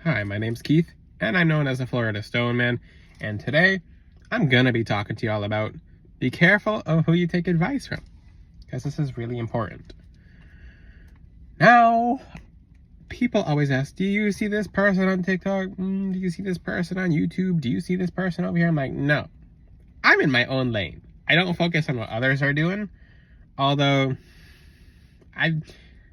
Hi, my name's Keith, and I'm known as the Florida Stone Man, and today I'm gonna be talking to y'all about be careful of who you take advice from, because this is really important. Now, people always ask, do you see this person on TikTok? Do you see this person on YouTube? Do you see this person over here? I'm like, no. I'm in my own lane. I don't focus on what others are doing, although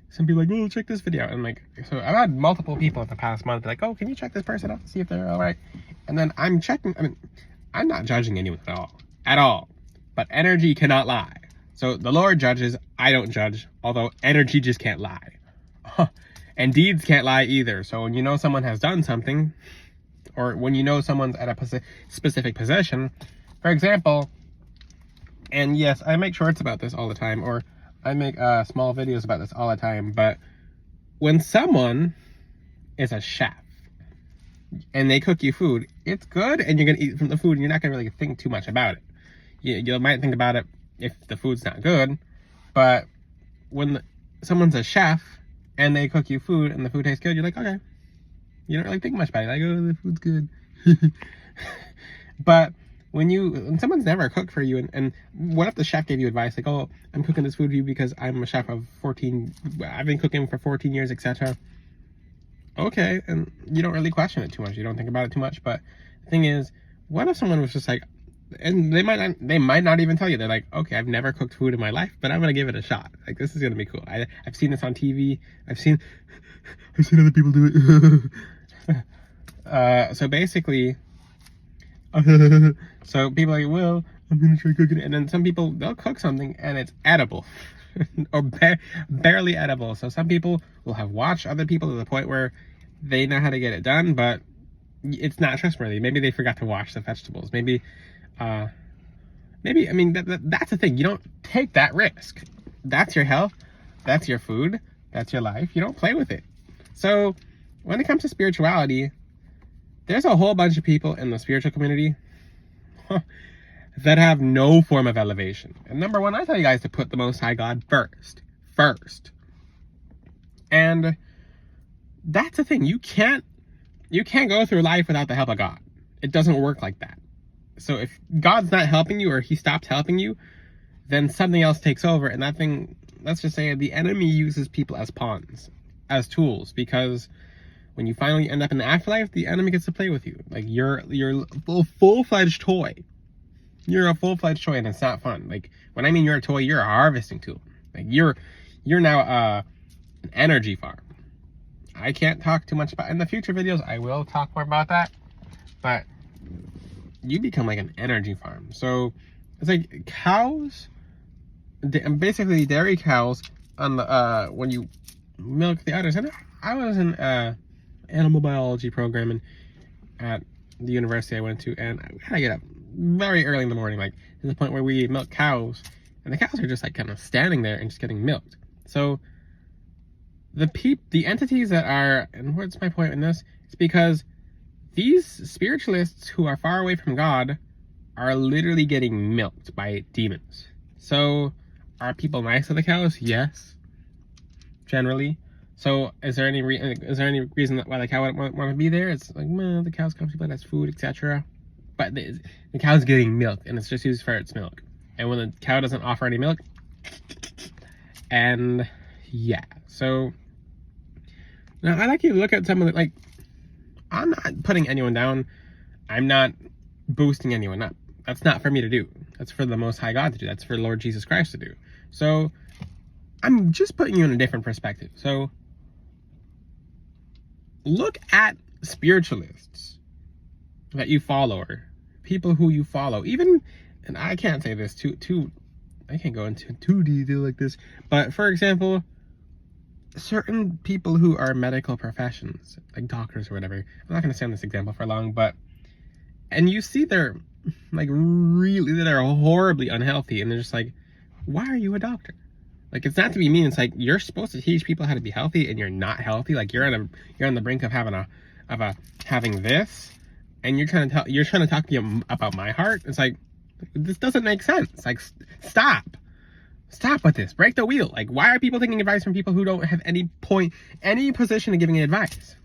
some people are like, oh, check this video. And like, so I've had multiple people in the past month like, oh, can you check this person out to see if they're all right? And then I'm checking, I'm not judging anyone at all. But energy cannot lie. So the Lord judges, I don't judge, although energy just can't lie. And deeds can't lie either. So when you know someone has done something, or when you know someone's at a specific position, for example, and yes, I make shorts about this all the time, or I make small videos about this all the time, but when someone is a chef and they cook you food, it's good and you're going to eat from the food and you're not going to really think too much about it. You might think about it if the food's not good, but when someone's a chef and they cook you food and the food tastes good, you're like, okay. You don't really think much about it. Like, oh, the food's good. But when someone's never cooked for you, and what if the chef gave you advice like, oh, I'm cooking this food for you because I'm a chef of 14, I've been cooking for 14 years, etc. Okay, and you don't really question it too much. You don't think about it too much. But the thing is, what if someone was just like, and they might not even tell you. They're like, okay, I've never cooked food in my life, but I'm gonna give it a shot. Like, this is gonna be cool. I've seen this on TV. I've seen other people do it. So basically, so people are like, well, I'm gonna try cooking it, and then some people, they'll cook something and it's edible or barely edible. So some people will have watched other people to the point where they know how to get it done, but it's not trustworthy. Maybe they forgot to wash the vegetables. Maybe I mean, that's the thing. You don't take that risk. That's your health. That's your food. That's your life. You don't play with it. So when it comes to spirituality, there's a whole bunch of people in the spiritual community that have no form of elevation. And number one, I tell you guys to put the Most High God first. And that's the thing. You can't go through life without the help of God. It doesn't work like that. So if God's not helping you, or he stops helping you, then something else takes over. And that thing, let's just say the enemy uses people as pawns, as tools, because when you finally end up in the afterlife, the enemy gets to play with you. Like, you're a full-fledged toy. You're a full-fledged toy, and it's not fun. Like, when I mean you're a toy, you're a harvesting tool. Like, you're now an energy farm. I can't talk too much about, in the future videos, I will talk more about that, but you become like an energy farm. So it's like cows, basically dairy cows, on the when you milk the udders. And I was in animal biology programming at the university I went to, and I had to get up very early in the morning, like to the point where we milk cows, and the cows are just like kind of standing there and just getting milked. So the entities that are, and what's my point in this? It's because these spiritualists who are far away from God are literally getting milked by demons. So are people nice to the cows? Yes, generally. So is there any reason why the cow wouldn't want to be there? It's like, well, the cow's comfortable, that's food, etc. But the cow's getting milked, and it's just used for its milk. And when the cow doesn't offer any milk, and yeah. So now I like you to look at some of the, like, I'm not putting anyone down. I'm not boosting anyone up. That's not for me to do. That's for the Most High God to do. That's for Lord Jesus Christ to do. So I'm just putting you in a different perspective. So look at spiritualists that you follow, or people who you follow. Even, and I can't say this I can't go into too detail like this, but for example, certain people who are medical professions, like doctors or whatever. I'm not going to say on this example for long, but, and you see they're like they're horribly unhealthy, and they're just like, why are you a doctor? Like, it's not to be mean. It's like, you're supposed to teach people how to be healthy, and you're not healthy. Like, you're on the brink of having this, and you're trying to talk to me about my heart. It's like, this doesn't make sense. Like, stop with this. Break the wheel. Like, why are people taking advice from people who don't have any position in giving advice?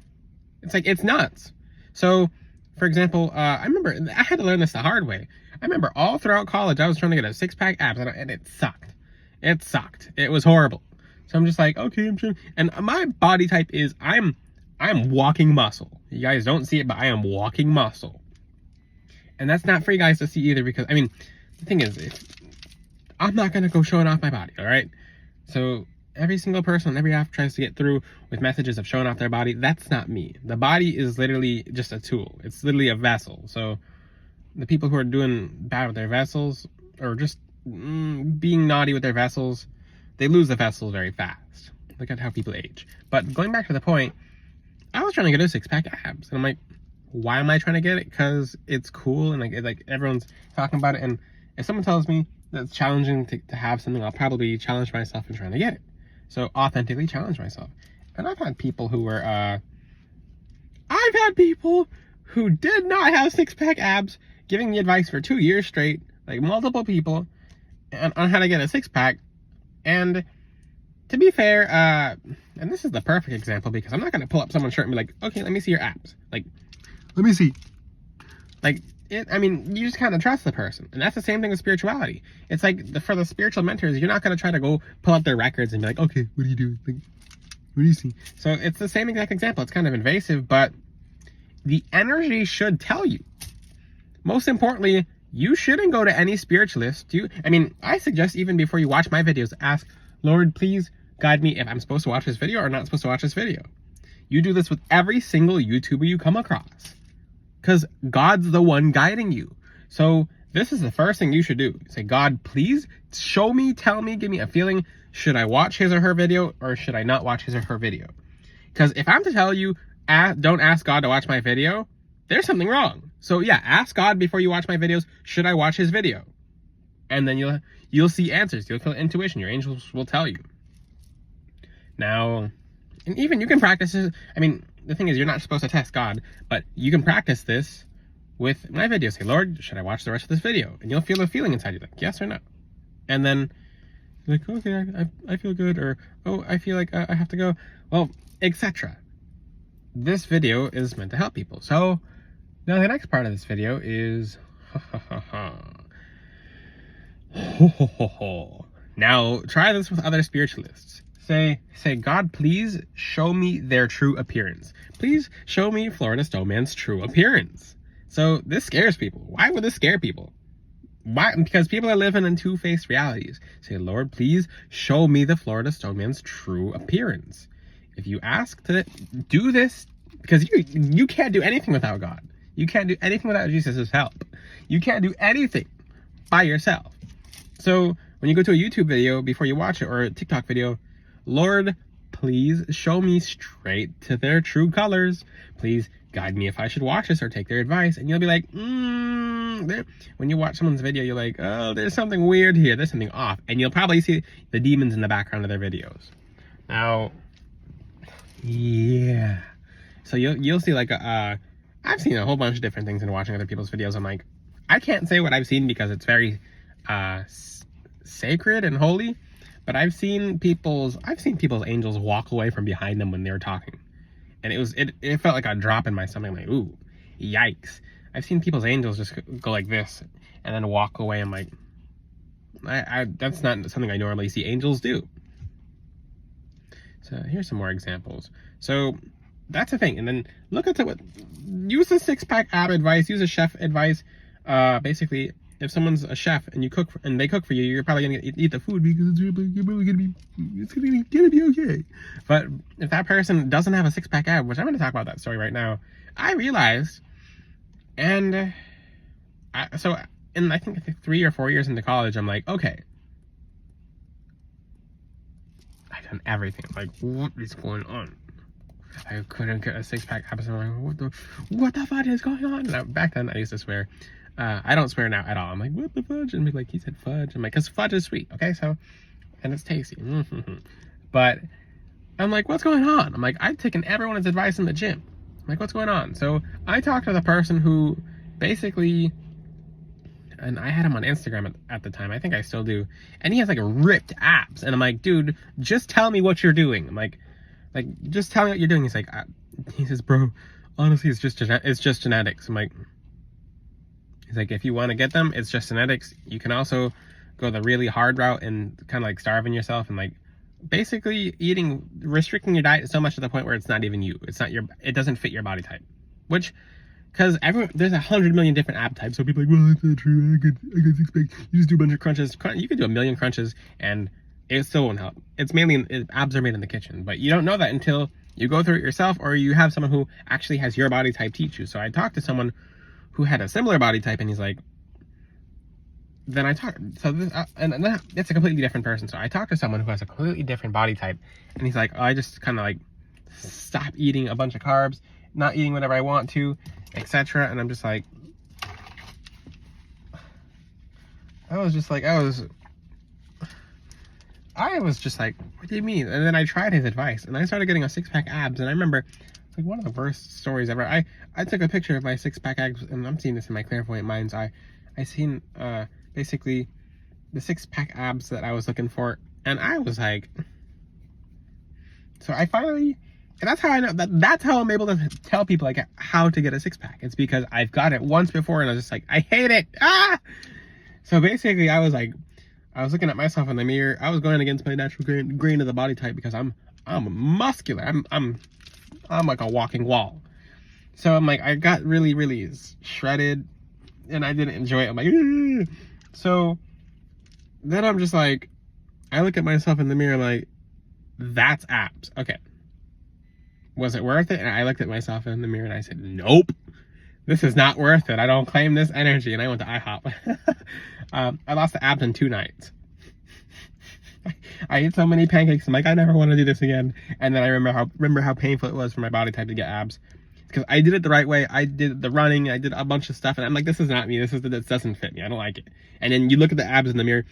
It's like, it's nuts. So, for example, I remember, I had to learn this the hard way. I remember all throughout college, I was trying to get a six-pack abs, and it sucked. It sucked. It was horrible. So I'm just like, okay, I'm trying. And my body type is, I'm walking muscle. You guys don't see it, but I am walking muscle. And that's not for you guys to see either, because, I mean, the thing is, I'm not going to go showing off my body, all right? So every single person on every app tries to get through with messages of showing off their body. That's not me. The body is literally just a tool. It's literally a vessel. So the people who are doing bad with their vessels, or just being naughty with their vessels, they lose the vessel very fast. Look at how people age. But going back to the point, I was trying to get a six-pack abs, and I'm like, why am I trying to get it? Because it's cool, and like everyone's talking about it. And if someone tells me that it's challenging to have something, I'll probably challenge myself in trying to get it. So authentically challenge myself. And I've had people who were, I've had people who did not have six-pack abs giving me advice for 2 years straight, like multiple people, on how to get a six-pack. And to be fair, and this is the perfect example, because I'm not going to pull up someone's shirt and be like, okay, let me see your abs. Like, let me see. Like, I mean, you just kind of trust the person. And that's the same thing with spirituality. It's like, for the spiritual mentors, you're not going to try to go pull up their records and be like, okay, what do you do? Like, what do you see? So it's the same exact example. It's kind of invasive, but the energy should tell you. Most importantly, you shouldn't go to any spiritualist. I suggest even before you watch my videos, ask, Lord, please guide me if I'm supposed to watch this video or not supposed to watch this video. You do this with every single YouTuber you come across, because God's the one guiding you. So this is the first thing you should do. Say, God, please show me, tell me, give me a feeling. Should I watch his or her video, or should I not watch his or her video? Because if I'm to tell you, don't ask God to watch my video, there's something wrong. So yeah, ask God before you watch my videos, should I watch his video? And then you'll see answers. You'll feel intuition. Your angels will tell you. Now, and even you can practice this. I mean, the thing is, you're not supposed to test God, but you can practice this with my videos. Say, Lord, should I watch the rest of this video? And you'll feel a feeling inside you, like, yes or no. And then, like, okay, I feel good, or, oh, I feel like I have to go. Well, etc. This video is meant to help people. So, now the next part of this video is, now, try this with other spiritualists. Say, God, please show me their true appearance. Please show me Florida Stoneman's true appearance. So this scares people. Why would this scare people? Why? Because people are living in two-faced realities. Say, Lord, please show me the Florida Stoneman's true appearance. If you ask to do this, because you can't do anything without God. You can't do anything without Jesus' help. You can't do anything by yourself. So when you go to a YouTube video before you watch it, or a TikTok video, Lord, please show me straight to their true colors. Please guide me if I should watch this or take their advice. And you'll be like, when you watch someone's video, you're like, oh, there's something weird here. There's something off. And you'll probably see the demons in the background of their videos. Now, yeah. So you'll see like I've seen a whole bunch of different things in watching other people's videos. I'm like, I can't say what I've seen because it's very sacred and holy. But I've seen people's angels walk away from behind them when they were talking. And it felt like a drop in my stomach. I'm like, ooh, yikes. I've seen people's angels just go like this and then walk away. I'm like, that's not something I normally see angels do. So here's some more examples. So that's the thing. And then look at use the six-pack ab advice, use a chef advice. Basically, if someone's a chef and you cook and they cook for you, you're probably gonna eat the food because it's gonna be okay. But if that person doesn't have a six-pack ab, which I'm gonna talk about that story right now, I realized, and I think 3 or 4 years into college, I'm like, okay, I've done everything. Like, what is going on? I couldn't get a six-pack ab. So I'm like, what the fuck is going on? And back then, I used to swear. I don't swear now at all. I'm like, what the fudge? And be like, he said fudge. I'm like, because fudge is sweet, okay? So, and it's tasty. But I'm like, what's going on? I'm like, I've taken everyone's advice in the gym. I'm like, what's going on? So I talked to the person who basically, and I had him on Instagram at the time. I think I still do. And he has like ripped abs. And I'm like, dude, just tell me what you're doing. I'm like, just tell me what you're doing. He's like, he says, bro, honestly, it's just genetics. I'm like, he's like, if you want to get them, it's just genetics. You can also go the really hard route and kind of like starving yourself and like basically restricting your diet so much to the point where it's not even you. It doesn't fit your body type. Which, because there's 100 million different ab types. So people are like, well, that's not true. I could expect you just do a bunch of crunches. You could do a million crunches and it still won't help. It's mainly, abs are made in the kitchen, but you don't know that until you go through it yourself or you have someone who actually has your body type teach you. So I talked to someone who had a similar body type and he's like, and it's a completely different person. So I talked to someone who has a completely different body type and he's like, oh, I just kind of like stop eating a bunch of carbs, not eating whatever I want to, etc. And I'm just like, I was just like, what do you mean? And then I tried his advice and I started getting a 6-pack abs. And I remember like one of the worst stories ever. I took a picture of my 6-pack abs and I'm seeing this in my clairvoyant mind's eye. I seen basically the 6-pack abs that I was looking for, and I was like, so I finally, and that's how I know that's how I'm able to tell people like how to get a 6-pack. It's because I've got it once before and I was just like, I hate it. So basically I was looking at myself in the mirror. I was going against my natural grain of the body type because I'm muscular. I'm like a walking wall. So I'm like, I got really, really shredded and I didn't enjoy it. I'm like, ugh. So then I'm just like, I look at myself in the mirror like, that's abs. Okay. Was it worth it? And I looked at myself in the mirror and I said, nope, this is not worth it. I don't claim this energy. And I went to IHOP. I lost the abs in 2 nights. I ate so many pancakes. I'm like, I never want to do this again. And then I remember how painful it was for my body type to get abs. Because I did it the right way. I did the running. I did a bunch of stuff. And I'm like, this is not me. This doesn't fit me. I don't like it. And then you look at the abs in the mirror.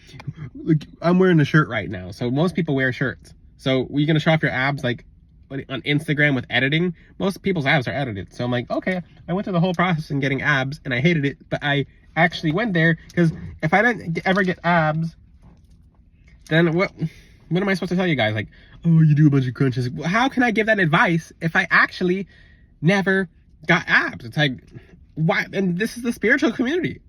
Look, I'm wearing a shirt right now. So most people wear shirts. So you're going to show off your abs like on Instagram with editing. Most people's abs are edited. So I'm like, okay, I went through the whole process in getting abs and I hated it. But I actually went there because if I didn't ever get abs, then what am I supposed to tell you guys? Like, oh, you do a bunch of crunches. Well, how can I give that advice if I actually never got abs? It's like, why? And this is the spiritual community.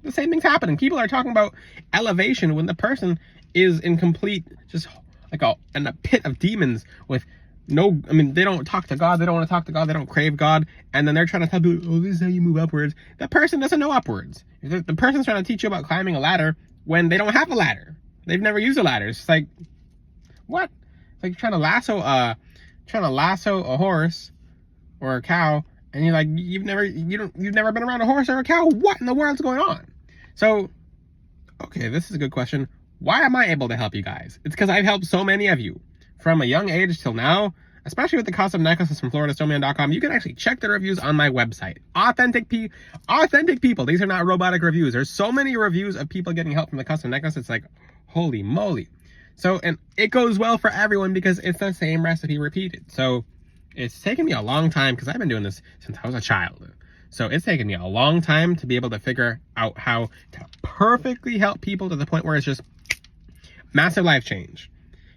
The same thing's happening. People are talking about elevation when the person is in complete, just like in a pit of demons with no, I mean, they don't talk to God. They don't want to talk to God. They don't crave God. And then they're trying to tell you, oh, this is how you move upwards. The person doesn't know upwards. The person's trying to teach you about climbing a ladder when they don't have a ladder. They've never used a ladder. It's like, what? It's like trying to lasso a horse or a cow, and you're like, you've never been around a horse or a cow. What in the world's going on? So, okay, this is a good question. Why am I able to help you guys? It's because I've helped so many of you from a young age till now, especially with the custom necklaces from FloridaStoneman.com. You can actually check the reviews on my website. Authentic people. These are not robotic reviews. There's so many reviews of people getting help from the custom necklace. It's like, holy moly. So, and it goes well for everyone because it's the same recipe repeated. So it's taken me a long time because I've been doing this since I was a child. So it's taken me a long time to be able to figure out how to perfectly help people to the point where it's just massive life change.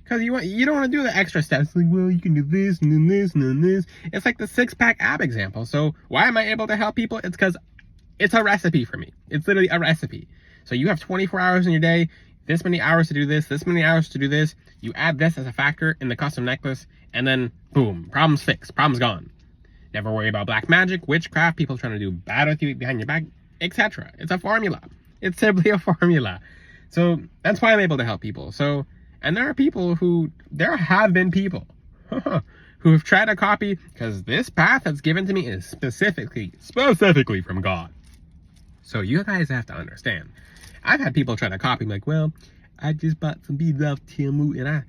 Because you don't want to do the extra steps. Like, well, you can do this and then this and then this. It's like the 6-pack ab example. So why am I able to help people? It's because it's a recipe for me. It's literally a recipe. So you have 24 hours in your day, this many hours to do this many hours to do this. You add this as a factor in the custom necklace, and then boom, problem's fixed, problem's gone. Never worry about black magic, witchcraft, people trying to do bad with you behind your back, etc. It's a formula. It's simply a formula. So that's why I'm able to help people. So, and there have been people who have tried to copy, because this path that's given to me is specifically from God. So you guys have to understand. I've had people try to copy me, like, well, I just bought some beads off Tiamu and I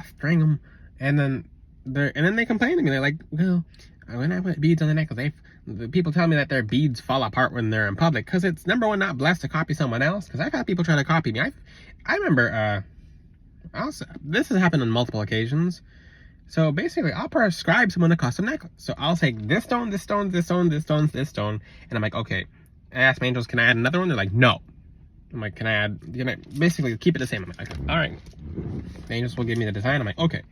string them, and then they complain to me. They're like, well, when I put beads on the necklace, the people tell me that their beads fall apart when they're in public, because it's, number one, not blessed to copy someone else. Because I've had people try to copy me. I remember, this has happened on multiple occasions. So basically, I'll prescribe someone a custom necklace. So I'll say this stone, this stone, this stone, this stone, this stone, and I'm like, okay. I ask my angels, can I add another one? They're like, no. I'm like, basically keep it the same? I'm like, okay, all right. The angels will give me the design. I'm like, okay.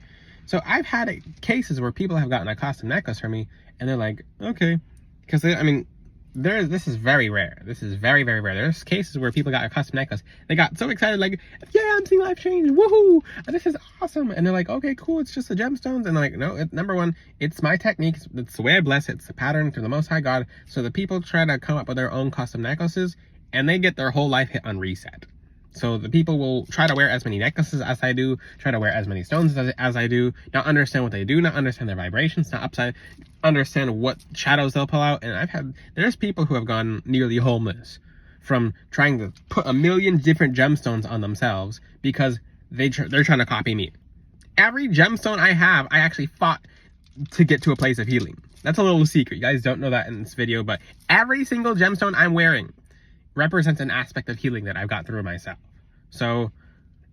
So I've had cases where people have gotten a custom necklace from me, and they're like, okay, because I mean, this is very rare. This is very, very rare. There's cases where people got a custom necklace. They got so excited, like, yeah, I'm seeing life change. Woohoo! This is awesome. And they're like, okay, cool. It's just the gemstones. And they're like, no, number one, it's my technique. It's the way I bless it. It's the pattern from the Most High God. So the people try to come up with their own custom necklaces, and they get their whole life hit on reset. So the people will try to wear as many necklaces as I do, try to wear as many stones as I do, not understand what they do, not understand their vibrations, not understand what shadows they'll pull out. And there's people who have gone nearly homeless from trying to put a million different gemstones on themselves because they're trying to copy me. Every gemstone I have, I actually fought to get to a place of healing. That's a little secret. You guys don't know that in this video, but every single gemstone I'm wearing represents an aspect of healing that I've got through myself. So,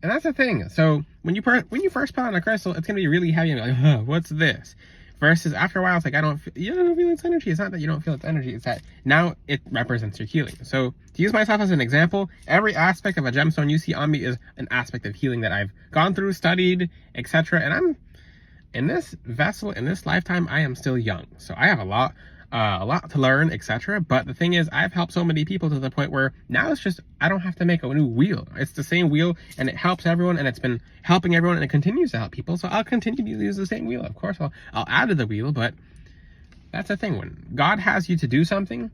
and that's the thing. So when you first put on a crystal, it's gonna be really heavy and be like, huh, what's this? Versus after a while, it's like, you don't feel its energy. It's not that you don't feel its energy. It's that now it represents your healing. So to use myself as an example, every aspect of a gemstone you see on me is an aspect of healing that I've gone through, studied, etc. And I'm in this vessel, in this lifetime, I am still young. So I have a lot to learn, etc. But the thing is, I've helped so many people to the point where now it's just, I don't have to make a new wheel. It's the same wheel, and it helps everyone, and it's been helping everyone, and it continues to help people. So I'll continue to use the same wheel. Of course, I'll add to the wheel, but that's the thing. When God has you to do something,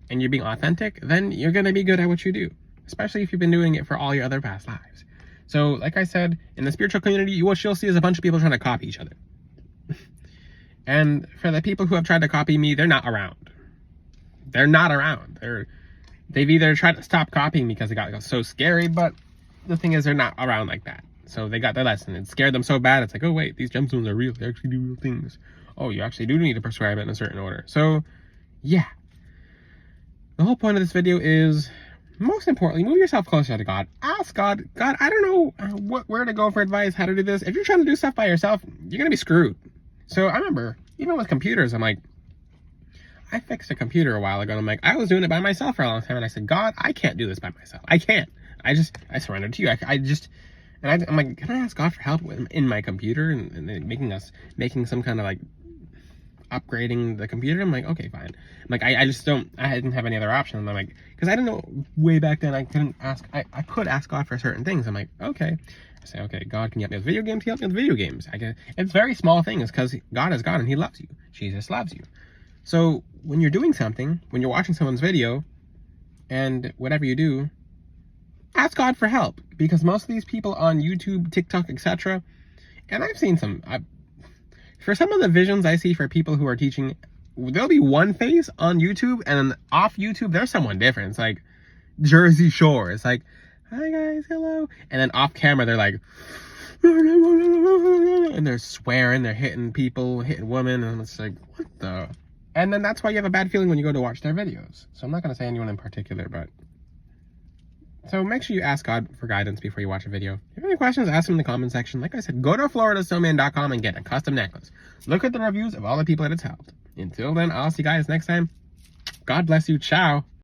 and you're being authentic, then you're going to be good at what you do, especially if you've been doing it for all your other past lives. So, like I said, in the spiritual community, what you'll see is a bunch of people trying to copy each other. And for the people who have tried to copy me, they're not around. They're not around. They've either tried to stop copying me because it got so scary, but the thing is, they're not around like that. So they got their lesson. It scared them so bad, it's like, oh wait, these gemstones are real. They actually do real things. Oh, you actually do need to prescribe it in a certain order. So, yeah. The whole point of this video is, most importantly, move yourself closer to God. Ask God, I don't know where to go for advice, how to do this. If you're trying to do stuff by yourself, you're going to be screwed. So I remember, even with computers, I'm like, I fixed a computer a while ago, and I'm like, I was doing it by myself for a long time, and I said, God, I can't do this by myself. I can't. I surrendered to you. I'm like, can I ask God for help in my computer and making some kind of like upgrading the computer? I'm like, okay, fine. I'm like, I didn't have any other option. I'm like, because I didn't know way back then, I could ask God for certain things. I'm like, okay. I say, okay, God, can you help me with video games? He helped me with video games. It's very small things because God is God and he loves you. Jesus loves you. So when you're doing something, when you're watching someone's video and whatever you do, ask God for help, because most of these people on YouTube, TikTok, etc., and I've seen for some of the visions I see for people who are teaching, there'll be one face on YouTube, and then off YouTube, there's someone different. It's like Jersey Shore. It's like, hi guys, hello. And then off camera, they're like, and they're swearing, they're hitting people, hitting women, and it's like, what the? And then that's why you have a bad feeling when you go to watch their videos. So I'm not going to say anyone in particular, but. So make sure you ask God for guidance before you watch a video. If you have any questions, ask them in the comment section. Like I said, go to FloridaStoneman.com and get a custom necklace. Look at the reviews of all the people that it's helped. Until then, I'll see you guys next time. God bless you. Ciao.